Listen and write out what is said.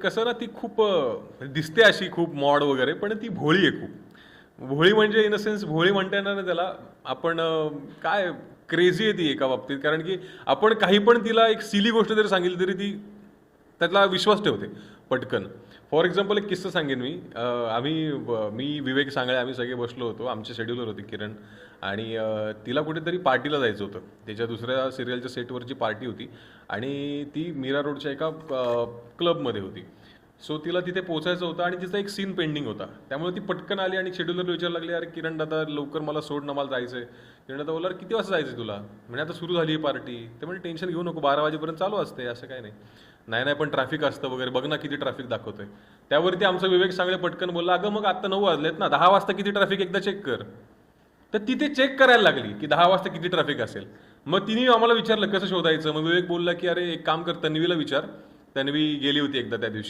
कसं ना ती खूप दिसते अशी खूप मॉड वगैरे, पण ती भोळी आहे खूप. भोळी म्हणजे इन अ सेन्स भोळी म्हणता येणार ना त्याला. आपण काय क्रेझी आहे ती एका बाबतीत, कारण की आपण काही पण तिला एक सिली गोष्ट जरी सांगितली तरी ती त्यातला विश्वास ठेवते पटकन. फॉर एक्झाम्पल एक किस्सा सांगेन मी. मी विवेक सांगळे आम्ही सगळे बसलो होतो. आमचे शेड्यूलर होते किरण, आणि तिला कुठेतरी पार्टीला जायचं होतं. त्याच्या दुसऱ्या सिरियलच्या सेटवरची पार्टी होती आणि ती मीरा रोडच्या एका क्लबमध्ये होती. सो तिला तिथे पोहोचायचं होतं आणि तिचा एक सीन पेंडिंग होता. त्यामुळे ती पटकन आली आणि शेड्यूलर विचारायला लागली, अरे किरण दादा लवकर मला सोड ना, मला जायचं आहे. किरण दादा बोलला, किती वाजता जायचं तुला? म्हणजे आता सुरू झाली आहे पार्टी. ते म्हणजे टेन्शन घेऊ नको, 12 वाजेपर्यंत चालू असते, असं काय नाही. नाही नाही, पण ट्रॅफिक असतं वगैरे, बघ ना किती ट्रॅफिक दाखवतंय. त्यावरती आमचा विवेक सांगळे पटकन बोलला, अगं मग आता 9 वाजलेत ना, 10 वाजता किती ट्रॅफिक एकदा चेक कर. तर तिथे चेक करायला लागली की 10 वाजता किती ट्रॅफिक असेल. मग तिने आम्हाला विचारलं कसं शोधायचं. मग विवेक बोलला की अरे एक काम कर, तन्वीला विचार, तन्वी गेली होती एकदा त्या दिवशी.